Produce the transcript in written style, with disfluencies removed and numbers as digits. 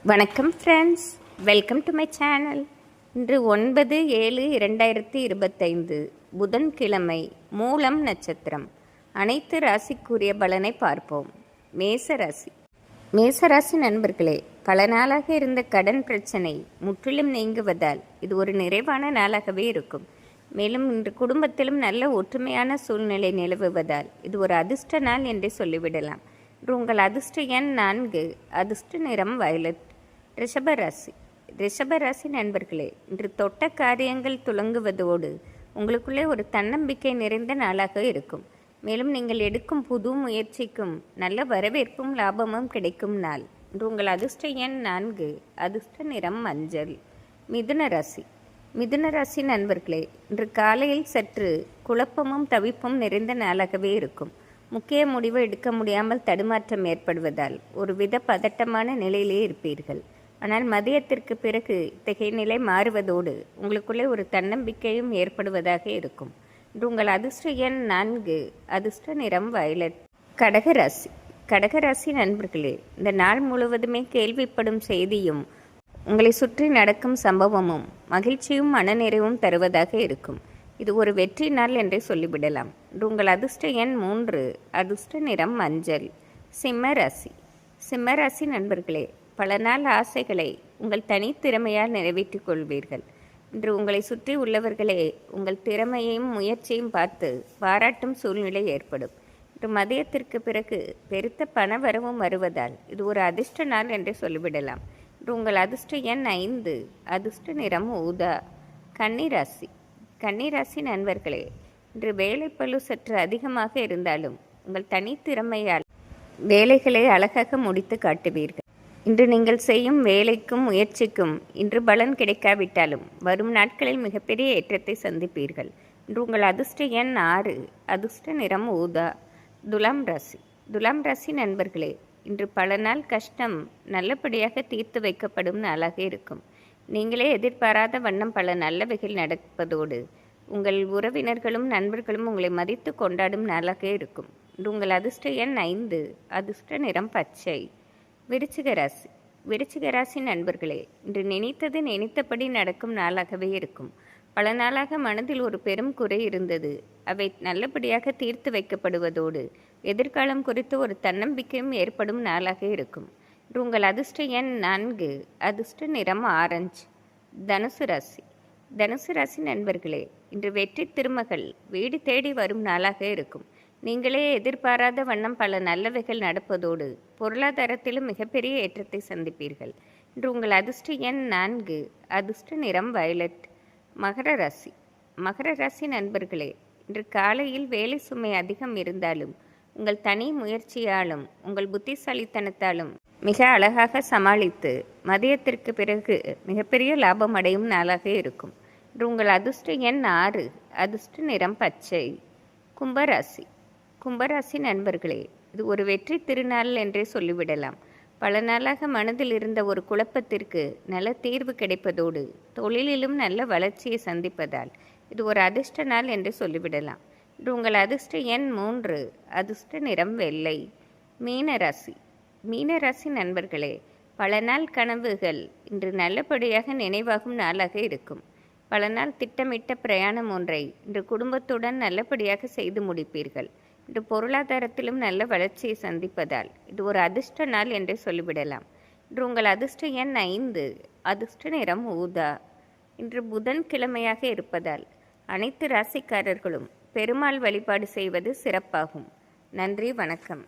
வணக்கம் friends, welcome to my channel. இன்று 9/7/2025 புதன்கிழமை, மூலம் நட்சத்திரம். அனைத்து ராசிக்குரிய பலனை பார்ப்போம். மேசராசி நண்பர்களே, பல நாளாக இருந்த கடன் பிரச்சனை முற்றிலும் நீங்குவதால் இது ஒரு நிறைவான நாளாகவே இருக்கும். மேலும் இன்று குடும்பத்திலும் நல்ல ஒற்றுமையான சூழ்நிலை நிலவுவதால் இது ஒரு அதிர்ஷ்ட நாள் என்றே சொல்லிவிடலாம். உங்கள் அதிர்ஷ்ட எண் 4, அதிர்ஷ்ட நிறம் வயலட். ரிஷபராசி நண்பர்களே, இன்று தொட்ட காரியங்கள் துலங்குவதோடு உங்களுக்குள்ளே ஒரு தன்னம்பிக்கை நிறைந்த நாளாக இருக்கும். மேலும் நீங்கள் எடுக்கும் புது முயற்சிக்கும் நல்ல வரவேற்பும் லாபமும் கிடைக்கும் நாள். இன்று உங்கள் அதிர்ஷ்ட எண் 4, அதிர்ஷ்ட நிறம் மஞ்சள். மிதுனராசி நண்பர்களே, இன்று காலையில் சற்று குழப்பமும் தவிப்பும் நிறைந்த நாளாகவே இருக்கும். முக்கிய முடிவு எடுக்க முடியாமல் தடுமாற்றம் ஏற்படுவதால் ஒருவித பதட்டமான நிலையிலே இருப்பீர்கள். ஆனால் மதியத்திற்கு பிறகு இத்தகைய நிலை மாறுவதோடு உங்களுக்குள்ளே ஒரு தன்னம்பிக்கையும் ஏற்படுவதாக இருக்கும். இன்று உங்கள் அதிர்ஷ்ட எண் 4, அதிர்ஷ்ட நிறம் வயலட். கடகராசி நண்பர்களே, இந்த நாள் முழுவதுமே கேள்விப்படும் செய்தியும் உங்களை சுற்றி நடக்கும் சம்பவமும் மகிழ்ச்சியும் மனநிறைவும் தருவதாக இருக்கும். இது ஒரு வெற்றி நாள் என்றே சொல்லிவிடலாம். இன்று உங்கள் அதிர்ஷ்ட எண் 3, அதிர்ஷ்ட நிறம் மஞ்சள். சிம்மராசி நண்பர்களே, பல நாள் ஆசைகளை உங்கள் தனித்திறமையால் நிறைவேற்றிக் கொள்வீர்கள். இன்று உங்களை சுற்றி உள்ளவர்களே உங்கள் திறமையையும் முயற்சியும் பார்த்து பாராட்டும் சூழ்நிலை ஏற்படும். இன்று மதியத்திற்கு பிறகு பெருத்த பண வரவும் வருவதால் இது ஒரு அதிர்ஷ்ட நாள் என்றே சொல்லிவிடலாம். இன்று உங்கள் அதிர்ஷ்ட எண் 5, அதிர்ஷ்ட நிறம் ஊதா. கன்னிராசி நண்பர்களே, இன்று வேலைப்பளு சற்று அதிகமாக இருந்தாலும் உங்கள் தனித்திறமையால் வேலைகளை அழகாக முடித்து காட்டுவீர்கள். இன்று நீங்கள் செய்யும் வேலைக்கும் முயற்சிக்கும் இன்று பலன் கிடைக்காவிட்டாலும் வரும் நாட்களில் மிகப்பெரிய ஏற்றத்தை சந்திப்பீர்கள். இன்று உங்கள் அதிர்ஷ்ட எண் 6, அதிர்ஷ்ட நிறம் ஊதா. துலாம் ராசி நண்பர்களே, இன்று பல நாள் கஷ்டம் நல்லபடியாக தீர்த்து வைக்கப்படும் நாளாக இருக்கும். நீங்களே எதிர்பாராத வண்ணம் பல நல்லவைகள் நடப்பதோடு உங்கள் உறவினர்களும் நண்பர்களும் உங்களை மதித்து கொண்டாடும் நாளாக இருக்கும். இன்று உங்கள் அதிர்ஷ்ட எண் 5, அதிர்ஷ்ட நிறம் பச்சை. விருச்சிக ராசி நண்பர்களே, இன்று நினைத்தது நினைத்தபடி நடக்கும் நாளாகவே இருக்கும். பல நாளாக மனதில் ஒரு பெரும் குறை இருந்தது. அவை நல்லபடியாக தீர்த்து வைக்கப்படுவதோடு எதிர்காலம் குறித்து ஒரு தன்னம்பிக்கையும் ஏற்படும் நாளாக இருக்கும். இன்று உங்கள் அதிர்ஷ்ட எண் 4, அதிர்ஷ்ட நிறம் ஆரஞ்சு. தனுசு ராசி நண்பர்களே, இன்று வெற்றி திருமகள் வீடு தேடி வரும் நாளாக இருக்கும். நீங்களே எதிர்பாராத வண்ணம் பல நல்லவைகள் நடப்பதோடு பொருளாதாரத்திலும் மிகப்பெரிய ஏற்றத்தை சந்திப்பீர்கள். இன்று உங்கள் அதிர்ஷ்ட எண் 4, அதிர்ஷ்ட நிறம் வயலட். மகர ராசி நண்பர்களே, இன்று காலையில் வேலை சுமை அதிகம் இருந்தாலும் உங்கள் தனி முயற்சியாலும் உங்கள் புத்திசாலித்தனத்தாலும் மிக அழகாக சமாளித்து மதியத்திற்கு பிறகு மிகப்பெரிய லாபம் அடையும் நாளாக இருக்கும். இன்று உங்கள் அதிர்ஷ்ட எண் 6, அதிர்ஷ்ட நிறம் பச்சை. கும்பராசி நண்பர்களே, இது ஒரு வெற்றி திருநாள் என்றே சொல்லிவிடலாம். பல நாளாக மனதில் இருந்த ஒரு குழப்பத்திற்கு நல்ல தீர்வு கிடைப்பதோடு தொழிலிலும் நல்ல வளர்ச்சியை சந்திப்பதால் இது ஒரு அதிர்ஷ்ட நாள் என்று சொல்லிவிடலாம். இன்று உங்கள் அதிர்ஷ்ட எண் 3, அதிர்ஷ்ட நிறம் வெள்ளை. மீனராசி நண்பர்களே, பல நாள் கனவுகள் இன்று நல்லபடியாக நினைவாகும் நாளாக இருக்கும். பல நாள் திட்டமிட்ட பிரயாணம் ஒன்றை இன்று குடும்பத்துடன் நல்லபடியாக செய்து முடிப்பீர்கள். இன்று பொருளாதாரத்திலும் நல்ல வளர்ச்சியை சந்திப்பதால் இது ஒரு அதிர்ஷ்ட நாள் என்றே சொல்லிவிடலாம். இன்று உங்கள் அதிர்ஷ்ட எண் 5, அதிர்ஷ்ட நிறம் ஊதா. இன்று புதன்கிழமையாக இருப்பதால் அனைத்து ராசிக்காரர்களும் பெருமாள் வழிபாடு செய்வது சிறப்பாகும். நன்றி, வணக்கம்.